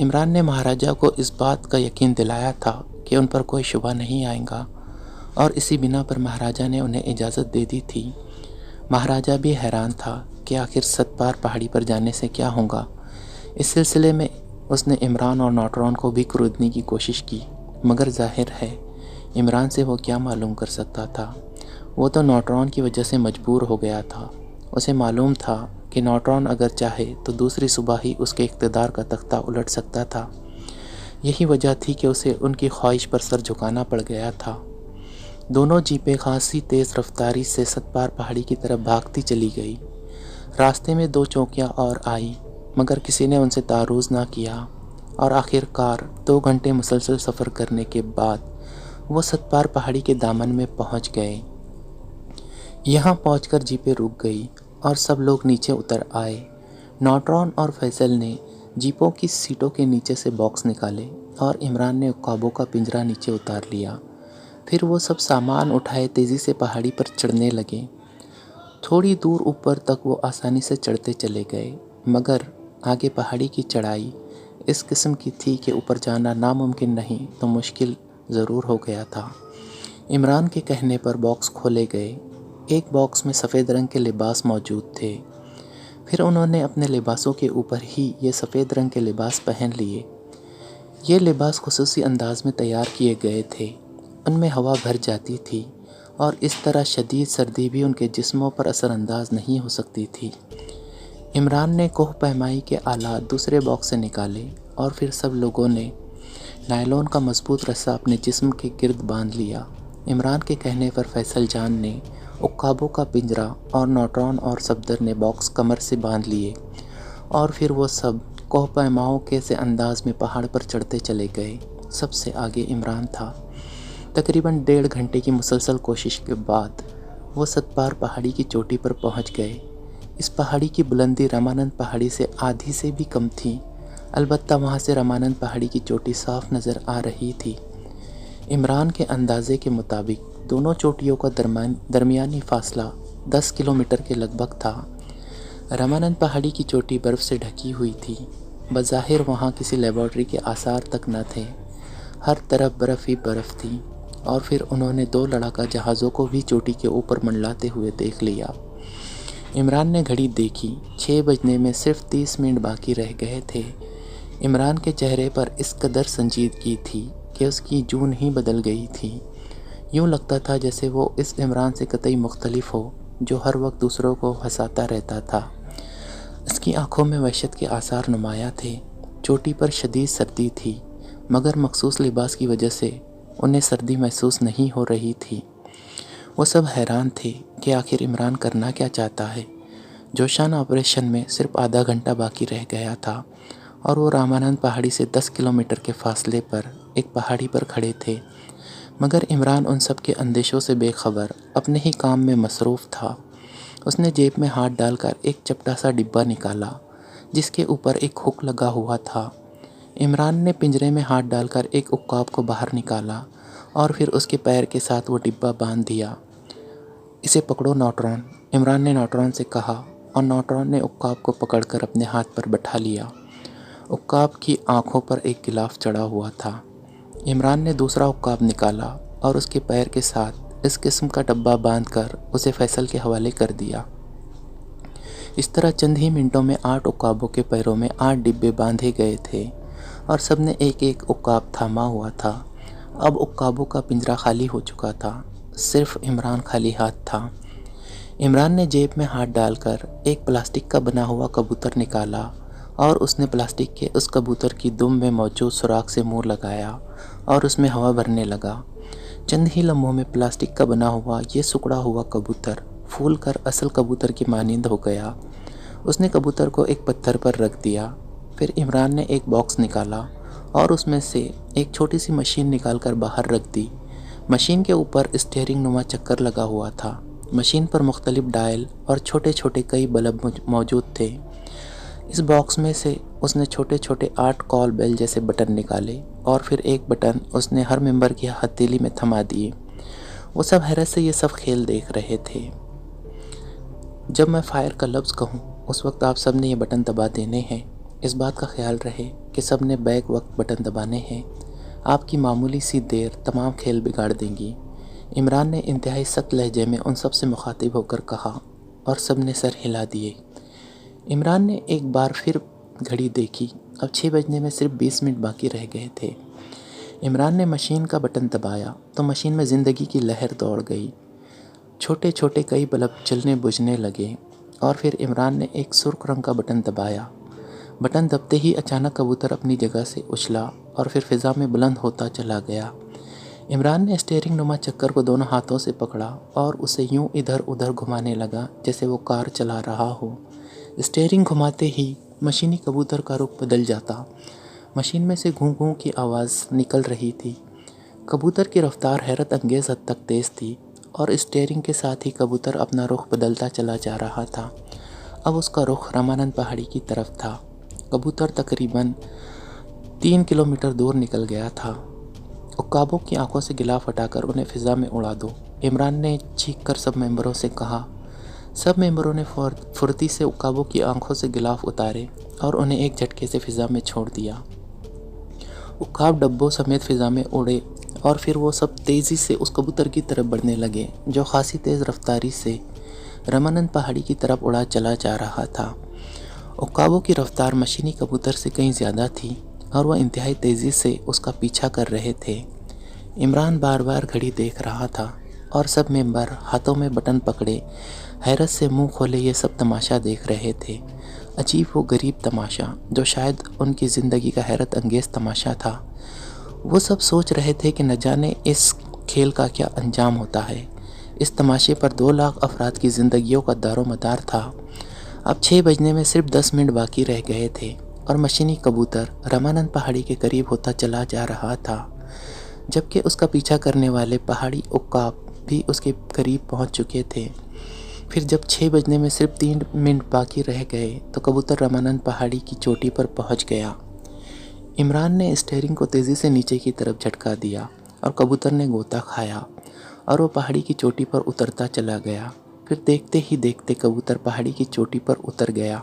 عمران نے مہاراجا کو اس بات کا یقین دلایا تھا کہ ان پر کوئی شبہ نہیں آئے گا، اور اسی بنا پر مہاراجا نے انہیں اجازت دے دی تھی۔ مہاراجا بھی حیران تھا کہ آخر ستپار پہاڑی پر جانے سے کیا ہوگا۔ اس سلسلے میں اس نے عمران اور نوٹرون کو بھی کرودنے کی کوشش کی، مگر ظاہر ہے عمران سے وہ کیا معلوم کر سکتا تھا۔ وہ تو نوٹرون کی وجہ سے مجبور ہو گیا تھا۔ اسے معلوم تھا کہ نوٹرون اگر چاہے تو دوسری صبح ہی اس کے اقتدار کا تختہ الٹ سکتا تھا۔ یہی وجہ تھی کہ اسے ان کی خواہش پر سر جھکانا پڑ گیا تھا۔ دونوں جیپیں خاصی تیز رفتاری سے ستپار پہاڑی کی طرف بھاگتی چلی گئی۔ راستے میں 2 چوکیاں اور آئی، مگر کسی نے ان سے تعرض نہ کیا، اور آخر کار 2 گھنٹے مسلسل سفر کرنے کے بعد وہ ستپار پہاڑی کے دامن میں پہنچ گئے۔ یہاں پہنچ کر جیپیں رک گئی اور سب لوگ نیچے اتر آئے۔ نوٹرون اور فیصل نے جیپوں کی سیٹوں کے نیچے سے باکس نکالے اور عمران نے عقابوں کا پنجرا نیچے اتار لیا۔ پھر وہ سب سامان اٹھائے تیزی سے پہاڑی پر چڑھنے لگے۔ تھوڑی دور اوپر تک وہ آسانی سے چڑھتے چلے گئے، مگر آگے پہاڑی کی چڑھائی اس قسم کی تھی کہ اوپر جانا ناممکن نہیں تو مشکل ضرور ہو گیا تھا۔ عمران کے کہنے پر باکس کھولے گئے۔ ایک باکس میں سفید رنگ کے لباس موجود تھے۔ پھر انہوں نے اپنے لباسوں کے اوپر ہی یہ سفید رنگ کے لباس پہن لیے۔ یہ لباس خصوصی انداز میں تیار کیے گئے تھے۔ ان میں ہوا بھر جاتی تھی اور اس طرح شدید سردی بھی ان کے جسموں پر اثر انداز نہیں ہو سکتی تھی۔ عمران نے کوہ پیمائی کے آلات دوسرے باکس سے نکالے اور پھر سب لوگوں نے نائلون کا مضبوط رسا اپنے جسم کے گرد باندھ لیا۔ عمران کے کہنے پر فیصل جان نے عقابوں کا پنجرا اور نوٹرون اور صفدر نے باکس کمر سے باندھ لیے، اور پھر وہ سب کوہ پیماؤں کے سے انداز میں پہاڑ پر چڑھتے چلے گئے۔ سب سے آگے عمران تھا۔ تقریباً 1.5 گھنٹے کی مسلسل کوشش کے بعد وہ ستپار پہاڑی کی چوٹی پر پہنچ گئے۔ اس پہاڑی کی بلندی رامانند پہاڑی سے آدھی سے بھی کم تھی، البتہ وہاں سے رامانند پہاڑی کی چوٹی صاف نظر آ رہی تھی۔ عمران کے اندازے کے مطابق دونوں چوٹیوں کا درمیانی فاصلہ 10 کلومیٹر کے لگ بھگ تھا۔ رامانند پہاڑی کی چوٹی برف سے ڈھکی ہوئی تھی۔ بظاہر وہاں کسی لیبارٹری کے آثار تک نہ تھے، ہر طرف برف ہی برف تھی۔ اور پھر انہوں نے 2 لڑاکا جہازوں کو بھی چوٹی کے اوپر منڈلاتے ہوئے دیکھ لیا۔ عمران نے گھڑی دیکھی، 6 بجنے میں صرف 30 منٹ باقی رہ گئے تھے۔ عمران کے چہرے پر اس قدر سنجیدگی تھی کہ اس کی جون ہی بدل گئی تھی۔ یوں لگتا تھا جیسے وہ اس عمران سے قطعی مختلف ہو جو ہر وقت دوسروں کو ہنساتا رہتا تھا۔ اس کی آنکھوں میں وحشت کے آثار نمایاں تھے۔ چوٹی پر شدید سردی تھی، مگر مخصوص لباس کی وجہ سے انہیں سردی محسوس نہیں ہو رہی تھی۔ وہ سب حیران تھے کہ آخر عمران کرنا کیا چاہتا ہے۔ جوشانہ آپریشن میں صرف آدھا گھنٹہ باقی رہ گیا تھا اور وہ رامانند پہاڑی سے 10 کلومیٹر کے فاصلے پر ایک پہاڑی پر کھڑے تھے، مگر عمران ان سب کے اندیشوں سے بے خبر اپنے ہی کام میں مصروف تھا۔ اس نے جیب میں ہاتھ ڈال کر ایک چپٹا سا ڈبہ نکالا جس کے اوپر ایک ہک لگا ہوا تھا۔ عمران نے پنجرے میں ہاتھ ڈال کر ایک عقاب کو باہر نکالا اور پھر اس کے پیر کے ساتھ وہ ڈبہ باندھ دیا۔ اسے پکڑو نوٹرون، عمران نے نوٹرون سے کہا، اور نوٹرون نے عقاب کو پکڑ کر اپنے ہاتھ پر بٹھا لیا۔ عقاب کی آنکھوں پر ایک غلاف چڑھا ہوا تھا۔ عمران نے دوسرا عقاب نکالا اور اس کے پیر کے ساتھ اس قسم کا ڈبہ باندھ کر اسے فیصل کے حوالے کر دیا۔ اس طرح چند ہی منٹوں میں 8 عقابوں کے پیروں میں 8 ڈبے باندھے گئے تھے اور سب نے ایک ایک عقاب تھاما ہوا تھا۔ اب عقابوں کا پنجرا خالی ہو چکا تھا، صرف عمران خالی ہاتھ تھا۔ عمران نے جیب میں ہاتھ ڈال کر ایک پلاسٹک کا بنا ہوا کبوتر نکالا اور اس نے پلاسٹک کے اس کبوتر کی دم میں موجود سوراخ سے منہ لگایا اور اس میں ہوا بھرنے لگا۔ چند ہی لمحوں میں پلاسٹک کا بنا ہوا یہ سکڑا ہوا کبوتر پھول کر اصل کبوتر کی مانند ہو گیا۔ اس نے کبوتر کو ایک پتھر پر رکھ دیا۔ پھر عمران نے ایک باکس نکالا اور اس میں سے ایک چھوٹی سی مشین نکال کر باہر رکھ دی۔ مشین کے اوپر اسٹیئرنگ نما چکر لگا ہوا تھا۔ مشین پر مختلف ڈائل اور چھوٹے چھوٹے کئی بلب موجود تھے۔ اس باکس میں سے اس نے چھوٹے چھوٹے 8 کال بیل جیسے بٹن نکالے اور پھر ایک بٹن اس نے ہر ممبر کی ہتھیلی میں تھما دیے۔ وہ سب حیرت سے یہ سب کھیل دیکھ رہے تھے۔ جب میں فائر کا لفظ کہوں اس وقت آپ سب نے یہ بٹن دبا دینے ہیں، اس بات کا خیال رہے کہ سب نے بیک وقت بٹن دبانے ہیں، آپ کی معمولی سی دیر تمام کھیل بگاڑ دیں گی۔ عمران نے انتہائی سخت لہجے میں ان سب سے مخاطب ہو کر کہا، اور سب نے سر ہلا دیے۔ عمران نے ایک بار پھر گھڑی دیکھی، اب 6 بجنے میں صرف 20 منٹ باقی رہ گئے تھے۔ عمران نے مشین کا بٹن دبایا تو مشین میں زندگی کی لہر دوڑ گئی، چھوٹے چھوٹے کئی بلب جلنے بجھنے لگے، اور پھر عمران نے ایک سرخ رنگ کا بٹن دبایا۔ بٹن دبتے ہی اچانک کبوتر اپنی جگہ سے اچھلا اور پھر فضا میں بلند ہوتا چلا گیا۔ عمران نے اسٹیئرنگ نما چکر کو دونوں ہاتھوں سے پکڑا اور اسے یوں ادھر ادھر گھمانے لگا جیسے وہ کار چلا رہا ہو۔ اسٹیئرنگ گھماتے ہی مشینی کبوتر کا رخ بدل جاتا، مشین میں سے گھوں گھوں کی آواز نکل رہی تھی۔ کبوتر کی رفتار حیرت انگیز حد تک تیز تھی، اور اسٹیئرنگ کے ساتھ ہی کبوتر اپنا رخ بدلتا چلا جا رہا تھا۔ اب اس کا رخ رامانند پہاڑی کی طرف تھا۔ کبوتر تقریباً 3 کلومیٹر دور نکل گیا تھا۔ عقابوں کی آنکھوں سے غلاف ہٹا کر انہیں فضا میں اڑا دو، عمران نے چیخ کر سب ممبروں سے کہا۔ سب ممبروں نے پھرتی سے عقابوں کی آنکھوں سے غلاف اتارے اور انہیں ایک جھٹکے سے فضا میں چھوڑ دیا۔ عقاب ڈبوں سمیت فضا میں اڑے اور پھر وہ سب تیزی سے اس کبوتر کی طرف بڑھنے لگے جو خاصی تیز رفتاری سے رامانند پہاڑی کی طرف اڑا چلا جا رہا تھا۔ عقابوں کی رفتار مشینی کبوتر سے کہیں زیادہ تھی اور وہ انتہائی تیزی سے اس کا پیچھا کر رہے تھے۔ عمران بار بار گھڑی دیکھ رہا تھا اور سب ممبر ہاتھوں میں بٹن پکڑے حیرت سے منہ کھولے یہ سب تماشا دیکھ رہے تھے۔ عجیب و غریب تماشا جو شاید ان کی زندگی کا حیرت انگیز تماشا تھا۔ وہ سب سوچ رہے تھے کہ نہ جانے اس کھیل کا کیا انجام ہوتا ہے۔ اس تماشے پر 2 لاکھ افراد کی زندگیوں کا دار و مدار تھا۔ اب 6 بجنے میں صرف 10 منٹ باقی رہ گئے تھے اور مشینی کبوتر رامانند پہاڑی کے قریب ہوتا چلا جا رہا تھا، جبکہ اس کا پیچھا کرنے والے پہاڑی عقاب بھی اس کے قریب پہنچ چکے تھے۔ پھر جب 6 بجنے میں صرف 3 منٹ باقی رہ گئے تو کبوتر رامانند پہاڑی کی چوٹی پر پہنچ گیا۔ عمران نے اسٹیئرنگ کو تیزی سے نیچے کی طرف جھٹکا دیا اور کبوتر نے غوطہ کھایا اور وہ پہاڑی کی چوٹی پر اترتا چلا گیا۔ پھر دیکھتے ہی دیکھتے کبوتر پہاڑی کی چوٹی پر اتر گیا۔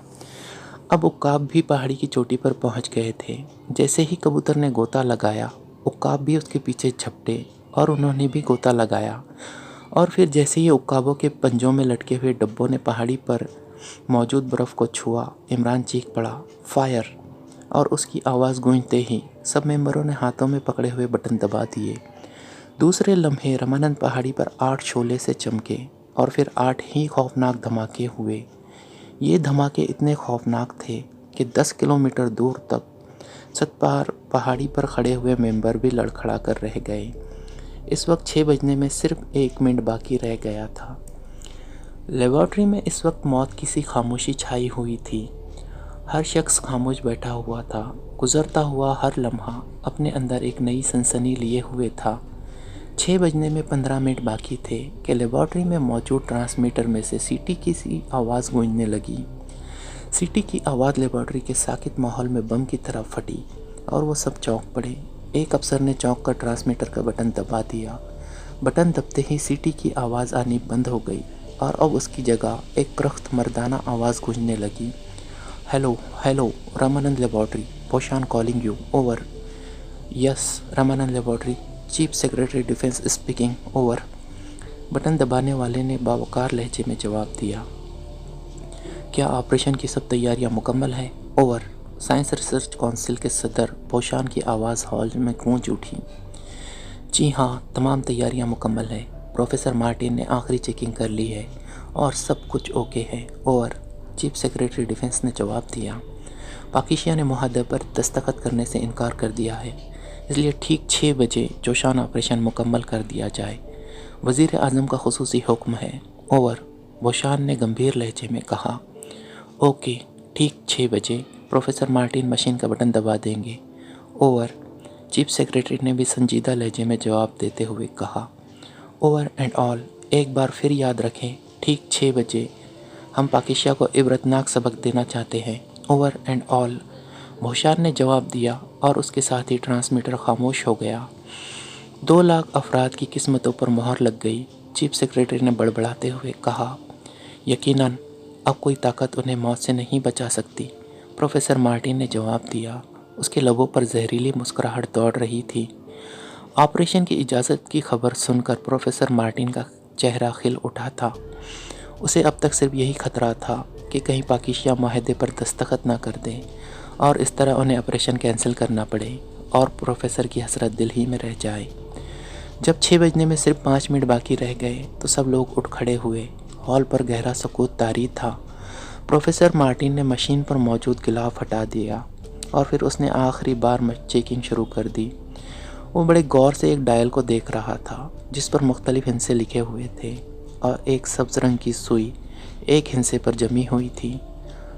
اب عقاب بھی پہاڑی کی چوٹی پر پہنچ گئے تھے۔ جیسے ہی کبوتر نے غوطہ لگایا، عقاب بھی اس کے پیچھے جھپٹے اور انہوں نے بھی غوطہ لگایا، اور پھر جیسے ہی عقابوں کے پنجوں میں لٹکے ہوئے ڈبوں نے پہاڑی پر موجود برف کو چھوا، عمران چیخ پڑا، فائر! اور اس کی آواز گونجتے ہی سب ممبروں نے ہاتھوں میں پکڑے ہوئے بٹن دبا دیے۔ دوسرے لمحے رامانند پہاڑی پر 8 شعلے سے چمکے اور پھر 8 ہی خوفناک دھماکے ہوئے۔ یہ دھماکے اتنے خوفناک تھے کہ 10 کلومیٹر دور تک ستپار پہاڑی پر کھڑے ہوئے ممبر بھی لڑکھڑا کر رہ گئے۔ اس وقت 6 بجنے میں صرف 1 منٹ باقی رہ گیا تھا۔ لیبارٹری میں اس وقت موت کی سی خاموشی چھائی ہوئی تھی۔ ہر شخص خاموش بیٹھا ہوا تھا، گزرتا ہوا ہر لمحہ اپنے اندر ایک نئی سنسنی لیے ہوئے تھا۔ 6 بجنے میں 15 منٹ باقی تھے کہ لیبارٹری میں موجود ٹرانسمیٹر میں سے سیٹی کی سی آواز گونجنے لگی۔ سیٹی کی آواز لیبارٹری کے ساکت ماحول میں بم کی طرح پھٹی اور وہ سب چونک پڑے۔ ایک افسر نے چونک کر ٹرانسمیٹر کا بٹن دبا دیا۔ بٹن دبتے ہی سیٹی کی آواز آنی بند ہو گئی اور اب اس کی جگہ ایک کرخت مردانہ آواز گونجنے لگی۔ Hello hello Ramanand laboratory, Pushan calling you, over. Yes Ramanand laboratory, chief secretary defence speaking, over. Button دبانے والے نے باوقار لہجے میں جواب دیا۔ کیا آپریشن کی سب تیاریاں مکمل ہیں؟ اوور۔ سائنس ریسرچ کونسل کے صدر پوشان کی آواز ہال میں گونج اٹھی۔ جی ہاں، تمام تیاریاں مکمل ہیں۔ پروفیسر مارٹن نے آخری چیکنگ کر لی ہے اور سب کچھ اوکے ہے، اوور۔ چیف سیکرٹری ڈیفنس نے جواب دیا۔ پاکیشیا نے معاہدے پر دستخط کرنے سے انکار کر دیا ہے، اس لیے ٹھیک 6 بجے جوشان آپریشن مکمل کر دیا جائے۔ وزیر اعظم کا خصوصی حکم ہے، اوور۔ بوشان نے گمبھیر لہجے میں کہا۔ اوکے، ٹھیک 6 بجے پروفیسر مارٹن مشین کا بٹن دبا دیں گے، اوور۔ چیف سیکرٹری نے بھی سنجیدہ لہجے میں جواب دیتے ہوئے کہا۔ اوور اینڈ آل، ایک بار پھر یاد رکھیں، ٹھیک 6 بجے ہم پاکیشیا کو عبرتناک سبق دینا چاہتے ہیں، اوور اینڈ آل، بوشان نے جواب دیا، اور اس کے ساتھ ہی ٹرانسمیٹر خاموش ہو گیا۔ 2 لاکھ افراد کی قسمتوں پر مہر لگ گئی، چیف سیکرٹری نے بڑبڑاتے ہوئے کہا۔ یقیناً اب کوئی طاقت انہیں موت سے نہیں بچا سکتی، پروفیسر مارٹن نے جواب دیا۔ اس کے لبوں پر زہریلی مسکراہٹ دوڑ رہی تھی۔ آپریشن کی اجازت کی خبر سن کر پروفیسر مارٹن کا چہرہ کھل اٹھا تھا۔ اسے اب تک صرف یہی خطرہ تھا کہ کہیں پاکیزیہ معاہدے پر دستخط نہ کر دیں اور اس طرح انہیں آپریشن کینسل کرنا پڑے اور پروفیسر کی حسرت دل ہی میں رہ جائے۔ جب 6 بجنے میں صرف 5 منٹ باقی رہ گئے تو سب لوگ اٹھ کھڑے ہوئے۔ ہال پر گہرا سکوت طاری تھا۔ پروفیسر مارٹن نے مشین پر موجود غلاف ہٹا دیا اور پھر اس نے آخری بار چیکنگ شروع کر دی۔ وہ بڑے غور سے ایک ڈائل کو دیکھ رہا تھا جس پر مختلف ہندسے لکھے ہوئے تھے اور ایک سبز رنگ کی سوئی ایک ہندسے پر جمی ہوئی تھی۔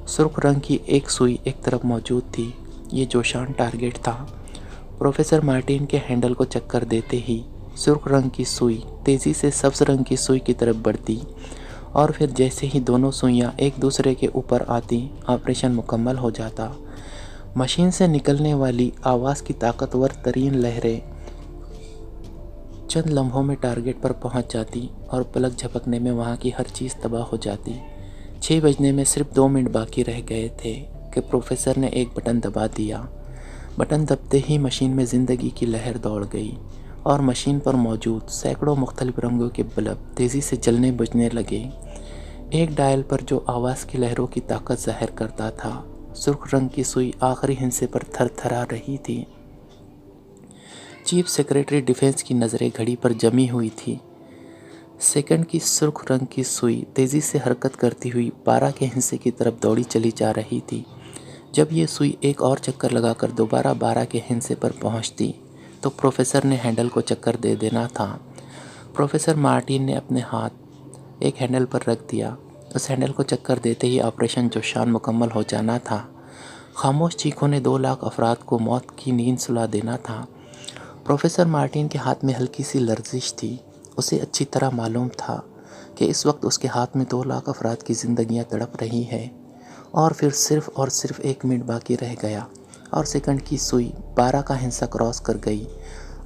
سرخ رنگ کی ایک سوئی ایک طرف موجود تھی۔ یہ جوشان ٹارگٹ تھا۔ پروفیسر مارٹن کے ہینڈل کو چکر دیتے ہی سرخ رنگ کی سوئی تیزی سے سبز رنگ کی سوئی کی طرف بڑھتی اور پھر جیسے ہی دونوں سوئیاں ایک دوسرے کے اوپر آتی آپریشن مکمل ہو جاتا۔ مشین سے نکلنے والی آواز کی طاقتور ترین لہریں چند لمحوں میں ٹارگٹ پر پہنچ جاتی اور پلک جھپکنے میں وہاں کی ہر چیز تباہ ہو جاتی۔ 6 بجنے میں صرف 2 منٹ باقی رہ گئے تھے کہ پروفیسر نے ایک بٹن دبا دیا۔ بٹن دبتے ہی مشین میں زندگی کی لہر دوڑ گئی اور مشین پر موجود سینکڑوں مختلف رنگوں کے بلب تیزی سے جلنے بجھنے لگے۔ ایک ڈائل پر جو آواز کی لہروں کی طاقت ظاہر کرتا تھا، سرخ رنگ کی سوئی آخری ہندسے پر تھر تھرا رہی تھی۔ چیف سیکرٹری ڈیفنس کی نظریں گھڑی پر جمی ہوئی تھی۔ سیکنڈ کی سرخ رنگ کی سوئی تیزی سے حرکت کرتی ہوئی 12 کے ہندسے کی طرف دوڑی چلی جا رہی تھی۔ جب یہ سوئی ایک اور چکر لگا کر دوبارہ 12 کے ہندسے پر پہنچتی تو پروفیسر نے ہینڈل کو چکر دے دینا تھا۔ پروفیسر مارٹن نے اپنے ہاتھ ایک ہینڈل پر رکھ دیا۔ اس ہینڈل کو چکر دیتے ہی آپریشن جوشان مکمل ہو جانا تھا۔ خاموش چیخوں نے 2 لاکھ افراد کو موت کی نیند سلا دینا تھا۔ پروفیسر مارٹن کے ہاتھ میں ہلکی سی لرزش تھی۔ اسے اچھی طرح معلوم تھا کہ اس وقت اس کے ہاتھ میں 2 لاکھ افراد کی زندگیاں تڑپ رہی ہیں اور پھر صرف 1 منٹ باقی رہ گیا اور سیکنڈ کی سوئی 12 کا ہندسہ کراس کر گئی۔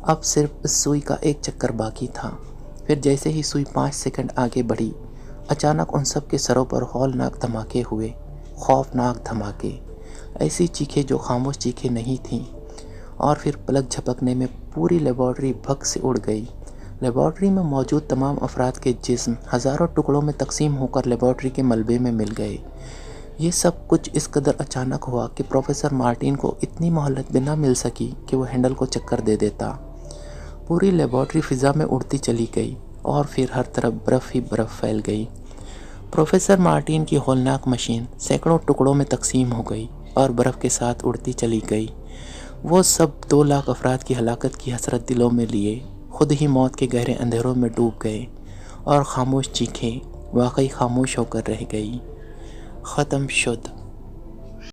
اب صرف اس سوئی کا ایک چکر باقی تھا۔ پھر جیسے ہی سوئی 5 سیکنڈ آگے بڑھی، اچانک ان سب کے سروں پر ہولناک دھماکے ہوئے، خوفناک دھماکے، ایسی چیخیں جو خاموش چیخیں نہیں تھیں۔ اور پھر پلک جھپکنے میں پوری لیبارٹری بھگ سے اڑ گئی۔ لیبارٹری میں موجود تمام افراد کے جسم ہزاروں ٹکڑوں میں تقسیم ہو کر لیبارٹری کے ملبے میں مل گئے۔ یہ سب کچھ اس قدر اچانک ہوا کہ پروفیسر مارٹن کو اتنی مہلت بھی نہ مل سکی کہ وہ ہینڈل کو چکر دے دیتا۔ پوری لیبارٹری فضا میں اڑتی چلی گئی اور پھر ہر طرف برف ہی برف پھیل گئی۔ پروفیسر مارٹن کی ہولناک مشین سینکڑوں ٹکڑوں میں تقسیم ہو گئی اور برف کے ساتھ اڑتی چلی گئی۔ وہ سب 2 لاکھ افراد کی ہلاکت کی حسرت دلوں میں لیے خود ہی موت کے گہرے اندھیروں میں ڈوب گئے اور خاموش چیخیں واقعی خاموش ہو کر رہ گئی۔ ختم شد۔